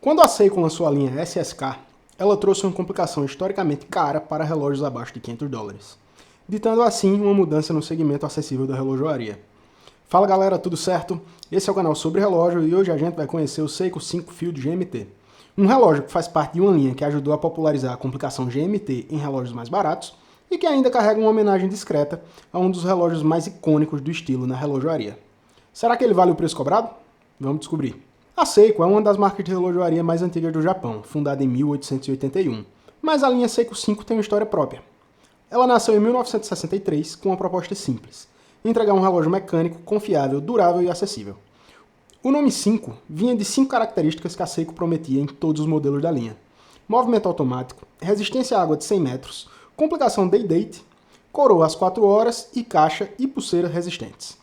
Quando a Seiko lançou a linha SSK, ela trouxe uma complicação historicamente cara para relógios abaixo de $500, ditando assim uma mudança no segmento acessível da relojoaria. Fala galera, tudo certo? Esse é o canal sobre relógio e hoje a gente vai conhecer o Seiko 5 Field GMT. Um relógio que faz parte de uma linha que ajudou a popularizar a complicação GMT em relógios mais baratos e que ainda carrega uma homenagem discreta a um dos relógios mais icônicos do estilo na relojoaria. Será que ele vale o preço cobrado? Vamos descobrir. A Seiko é uma das marcas de relojoaria mais antigas do Japão, fundada em 1881, mas a linha Seiko 5 tem uma história própria. Ela nasceu em 1963 com uma proposta simples: entregar um relógio mecânico, confiável, durável e acessível. O nome 5 vinha de 5 características que a Seiko prometia em todos os modelos da linha: movimento automático, resistência à água de 100 metros, complicação day-date, coroa às 4 horas e caixa e pulseira resistentes.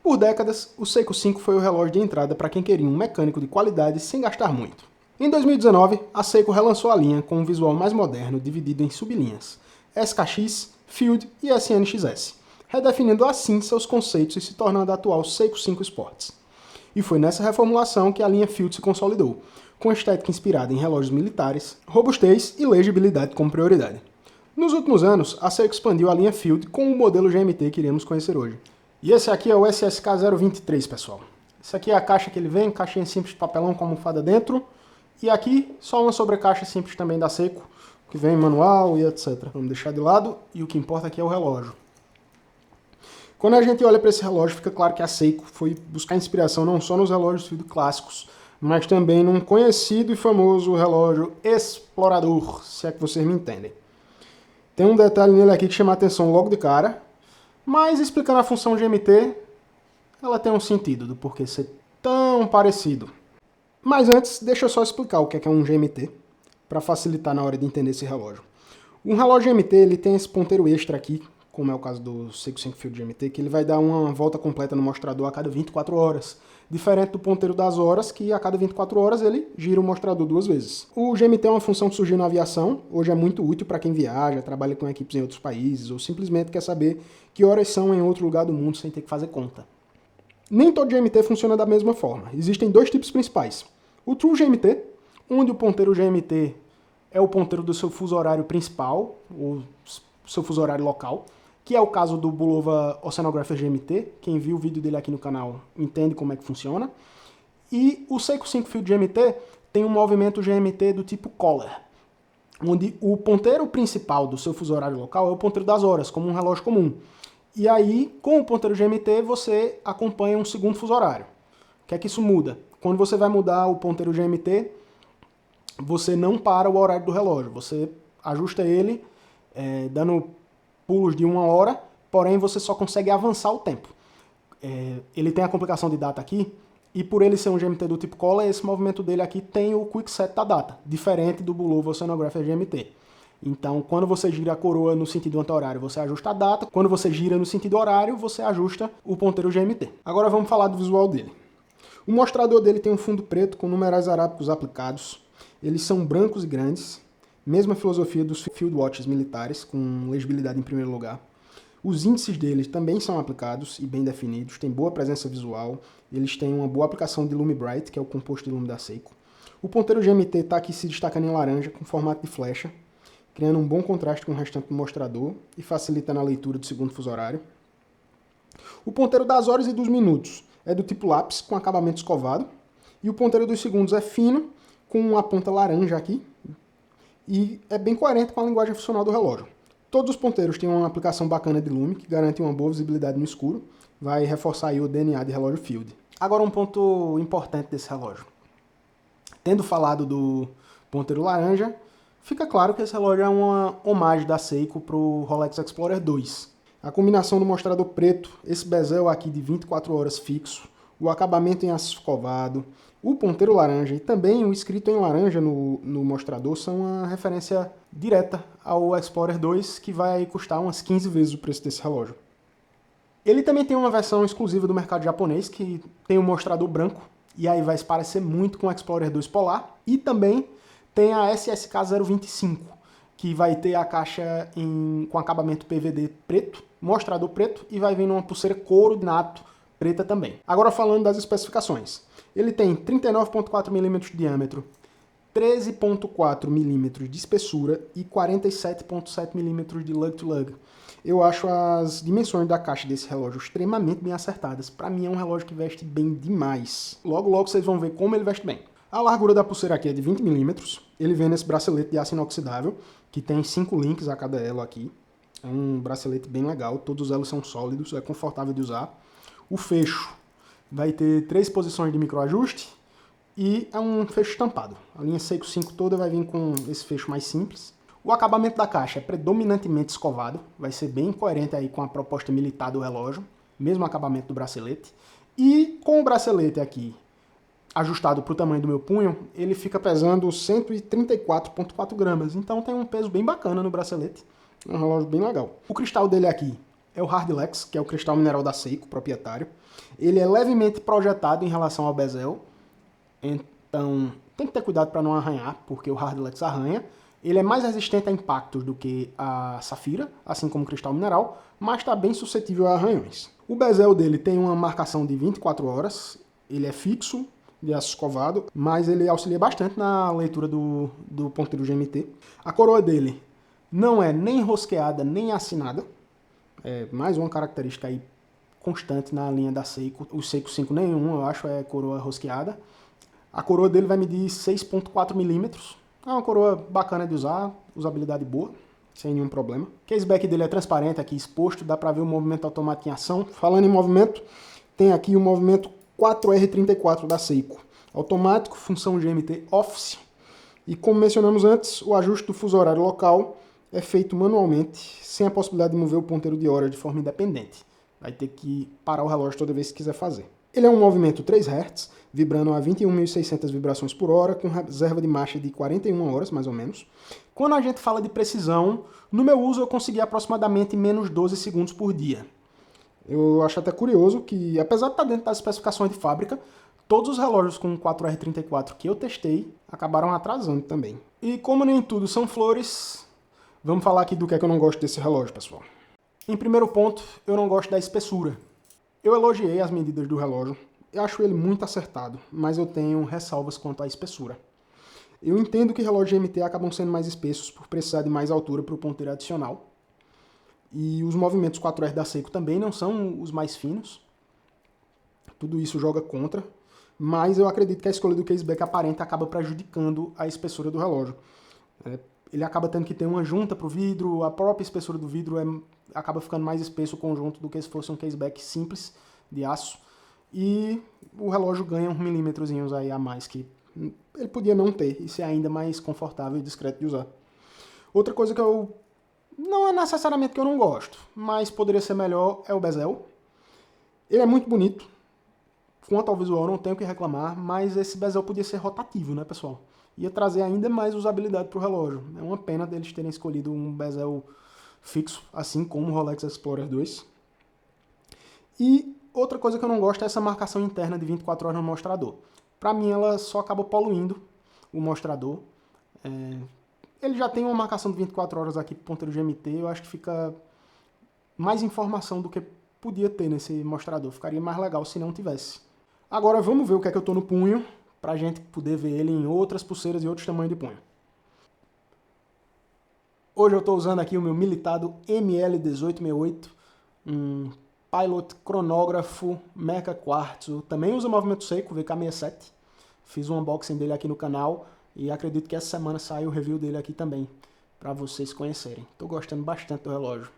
Por décadas, o Seiko 5 foi o relógio de entrada para quem queria um mecânico de qualidade sem gastar muito. Em 2019, a Seiko relançou a linha com um visual mais moderno dividido em sublinhas: SKX, Field e SNXS, redefinindo assim seus conceitos e se tornando a atual Seiko 5 Sports. E foi nessa reformulação que a linha Field se consolidou, com estética inspirada em relógios militares, robustez e legibilidade como prioridade. Nos últimos anos, a Seiko expandiu a linha Field com o modelo GMT que iremos conhecer hoje. E esse aqui é o SSK 023, pessoal. Essa aqui é a caixa que ele vem, caixinha simples de papelão com almofada dentro. E aqui, só uma sobrecaixa simples também da Seiko, que vem manual e etc. Vamos deixar de lado, e o que importa aqui é o relógio. Quando a gente olha para esse relógio, fica claro que a Seiko foi buscar inspiração não só nos relógios Field clássicos, mas também num conhecido e famoso relógio explorador, se é que vocês me entendem. Tem um detalhe nele aqui que chama a atenção logo de cara, mas explicando a função GMT, ela tem um sentido do porquê ser tão parecido. Mas antes, deixa eu só explicar o que é um GMT, para facilitar na hora de entender esse relógio. Um relógio GMT ele tem esse ponteiro extra aqui, como é o caso do Seiko 5 Field GMT, que ele vai dar uma volta completa no mostrador a cada 24 horas, diferente do ponteiro das horas, que a cada 24 horas ele gira o mostrador 2 vezes. O GMT é uma função que surgiu na aviação, hoje é muito útil para quem viaja, trabalha com equipes em outros países, ou simplesmente quer saber que horas são em outro lugar do mundo sem ter que fazer conta. Nem todo GMT funciona da mesma forma. Existem 2 tipos principais. O True GMT, onde o ponteiro GMT é o ponteiro do seu fuso horário principal, ou seu fuso horário local, que é o caso do Bulova Oceanographer GMT. Quem viu o vídeo dele aqui no canal entende como é que funciona. E o Seiko 5 Field GMT tem um movimento GMT do tipo Collar, onde o ponteiro principal do seu fuso horário local é o ponteiro das horas, como um relógio comum. E aí, com o ponteiro GMT, você acompanha um segundo fuso horário. O que é que isso muda? Quando você vai mudar o ponteiro GMT, você não para o horário do relógio, você ajusta ele dando pulos de 1 hora, porém você só consegue avançar o tempo. Ele tem a complicação de data aqui, e por ele ser um GMT do tipo Collar, esse movimento dele aqui tem o Quick Set da data, diferente do Bulova Oceanographer GMT. Então, quando você gira a coroa no sentido anti-horário, você ajusta a data. Quando você gira no sentido horário, você ajusta o ponteiro GMT. Agora vamos falar do visual dele. O mostrador dele tem um fundo preto com numerais arábicos aplicados. Eles são brancos e grandes. Mesma filosofia dos Field Watches militares, com legibilidade em primeiro lugar. Os índices deles também são aplicados e bem definidos, tem boa presença visual, eles têm uma boa aplicação de Lume Bright, que é o composto de lume da Seiko. O ponteiro GMT está aqui se destacando em laranja, com formato de flecha, criando um bom contraste com o restante do mostrador e facilitando a leitura do segundo fuso horário. O ponteiro das horas e dos minutos é do tipo lápis, com acabamento escovado, e o ponteiro dos segundos é fino, com uma ponta laranja aqui, e é bem coerente com a linguagem funcional do relógio. Todos os ponteiros têm uma aplicação bacana de lume, que garante uma boa visibilidade no escuro, vai reforçar aí o DNA de relógio Field. Agora um ponto importante desse relógio. Tendo falado do ponteiro laranja, fica claro que esse relógio é uma homagem da Seiko para o Rolex Explorer 2. A combinação do mostrador preto, esse bezel aqui de 24 horas fixo, o acabamento em aço escovado, o ponteiro laranja e também o escrito em laranja no mostrador são uma referência direta ao Explorer 2, que vai custar umas 15 vezes o preço desse relógio. Ele também tem uma versão exclusiva do mercado japonês, que tem um mostrador branco, e aí vai se parecer muito com o Explorer 2 Polar, e também tem a SSK 025, que vai ter a caixa com acabamento PVD preto, mostrador preto, e vai vir numa pulseira couro de nato preta também. Agora falando das especificações. Ele tem 39,4 mm de diâmetro, 13,4 milímetros de espessura e 47,7 milímetros de lug-to-lug. Eu acho as dimensões da caixa desse relógio extremamente bem acertadas. Para mim é um relógio que veste bem demais. Logo, logo vocês vão ver como ele veste bem. A largura da pulseira aqui é de 20 milímetros. Ele vem nesse bracelete de aço inoxidável, que tem 5 links a cada elo aqui. É um bracelete bem legal, todos os elos são sólidos, é confortável de usar. O fecho vai ter 3 posições de microajuste e é um fecho estampado. A linha Seiko 5 toda vai vir com esse fecho mais simples. O acabamento da caixa é predominantemente escovado, vai ser bem coerente aí com a proposta militar do relógio, mesmo acabamento do bracelete. E com o bracelete aqui ajustado para o tamanho do meu punho, ele fica pesando 134,4 gramas, então tem um peso bem bacana no bracelete, é um relógio bem legal. O cristal dele aqui é o Hardlex, que é o cristal mineral da Seiko, proprietário. Ele é levemente projetado em relação ao bezel, então tem que ter cuidado para não arranhar, porque o Hardlex arranha. Ele é mais resistente a impactos do que a Safira, assim como o cristal mineral, mas está bem suscetível a arranhões. O bezel dele tem uma marcação de 24 horas, ele é fixo, de aço escovado, mas ele auxilia bastante na leitura do ponteiro GMT. A coroa dele não é nem rosqueada nem assinada, é mais uma característica aí constante na linha da Seiko. O Seiko 5 nenhum, eu acho, é coroa rosqueada. A coroa dele vai medir 6,4 milímetros. É uma coroa bacana de usar, usabilidade boa, sem nenhum problema. O caseback dele é transparente aqui exposto, dá para ver o movimento automático em ação. Falando em movimento, tem aqui o movimento 4R34 da Seiko. Automático, função GMT Office. E como mencionamos antes, o ajuste do fuso horário local é feito manualmente, sem a possibilidade de mover o ponteiro de hora de forma independente. Vai ter que parar o relógio toda vez que quiser fazer. Ele é um movimento 3 Hz, vibrando a 21.600 vibrações por hora, com reserva de marcha de 41 horas, mais ou menos. Quando a gente fala de precisão, no meu uso eu consegui aproximadamente menos 12 segundos por dia. Eu acho até curioso que, apesar de estar dentro das especificações de fábrica, todos os relógios com 4R34 que eu testei acabaram atrasando também. E como nem tudo são flores, vamos falar aqui do que é que eu não gosto desse relógio, pessoal. Em primeiro ponto, eu não gosto da espessura. Eu elogiei as medidas do relógio, eu acho ele muito acertado, mas eu tenho ressalvas quanto à espessura. Eu entendo que relógios GMT acabam sendo mais espessos por precisar de mais altura para o ponteiro adicional. E os movimentos 4R da Seiko também não são os mais finos. Tudo isso joga contra. Mas eu acredito que a escolha do caseback aparente acaba prejudicando a espessura do relógio. Ele acaba tendo que ter uma junta para o vidro, a própria espessura do vidro acaba ficando mais espesso o conjunto do que se fosse um caseback simples de aço. E o relógio ganha uns milímetrozinhos aí a mais que ele podia não ter e ser ainda mais confortável e discreto de usar. Outra coisa que eu não é necessariamente que eu não gosto, mas poderia ser melhor, é o bezel. Ele é muito bonito. Quanto ao visual, não tenho o que reclamar, mas esse bezel podia ser rotativo, né, pessoal? Ia trazer ainda mais usabilidade para o relógio. É uma pena deles terem escolhido um bezel fixo, assim como o Rolex Explorer 2. E outra coisa que eu não gosto é essa marcação interna de 24 horas no mostrador. Para mim, ela só acaba poluindo o mostrador. Ele já tem uma marcação de 24 horas aqui para o ponteiro GMT, eu acho que fica mais informação do que podia ter nesse mostrador. Ficaria mais legal se não tivesse. Agora vamos ver o que é que eu estou no punho, para a gente poder ver ele em outras pulseiras e outros tamanhos de punho. Hoje eu estou usando aqui o meu militado ML1868, um Pilot cronógrafo Mecha Quartzo, também usa movimento Seiko, VK67. Fiz um unboxing dele aqui no canal e acredito que essa semana sai o review dele aqui também, para vocês conhecerem. Estou gostando bastante do relógio.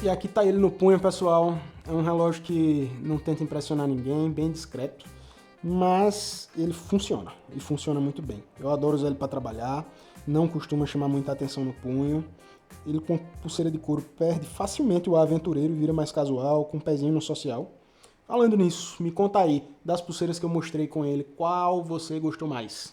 E aqui tá ele no punho, pessoal. É um relógio que não tenta impressionar ninguém, bem discreto, mas ele funciona muito bem. Eu adoro usar ele para trabalhar, não costuma chamar muita atenção no punho. Ele com pulseira de couro perde facilmente o ar aventureiro e vira mais casual, com um pezinho no social. Falando nisso, me conta aí, das pulseiras que eu mostrei com ele, qual você gostou mais?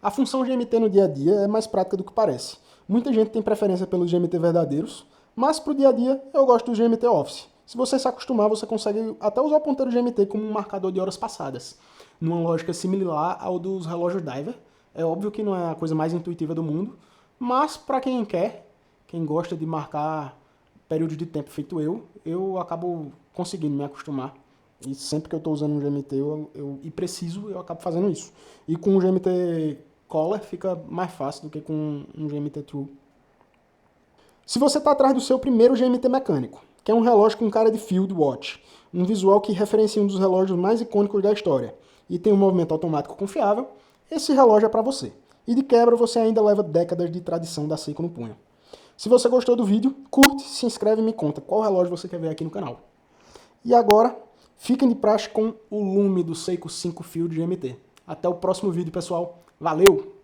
A função GMT no dia a dia é mais prática do que parece. Muita gente tem preferência pelos GMT verdadeiros, mas para o dia a dia eu gosto do GMT Office. Se você se acostumar, você consegue até usar o ponteiro GMT como um marcador de horas passadas, numa lógica similar ao dos relógios Diver. É óbvio que não é a coisa mais intuitiva do mundo, mas para quem quer, quem gosta de marcar períodos de tempo feito eu acabo conseguindo me acostumar. E sempre que eu estou usando um GMT e preciso, eu acabo fazendo isso. E com o GMT Collar fica mais fácil do que com um GMT True. Se você está atrás do seu primeiro GMT mecânico, que é um relógio com cara de Field Watch, um visual que referencia um dos relógios mais icônicos da história, e tem um movimento automático confiável, esse relógio é para você. E de quebra você ainda leva décadas de tradição da Seiko no punho. Se você gostou do vídeo, curte, se inscreve e me conta qual relógio você quer ver aqui no canal. E agora, fiquem de praxe com o lume do Seiko 5 Field GMT. Até o próximo vídeo, pessoal. Valeu!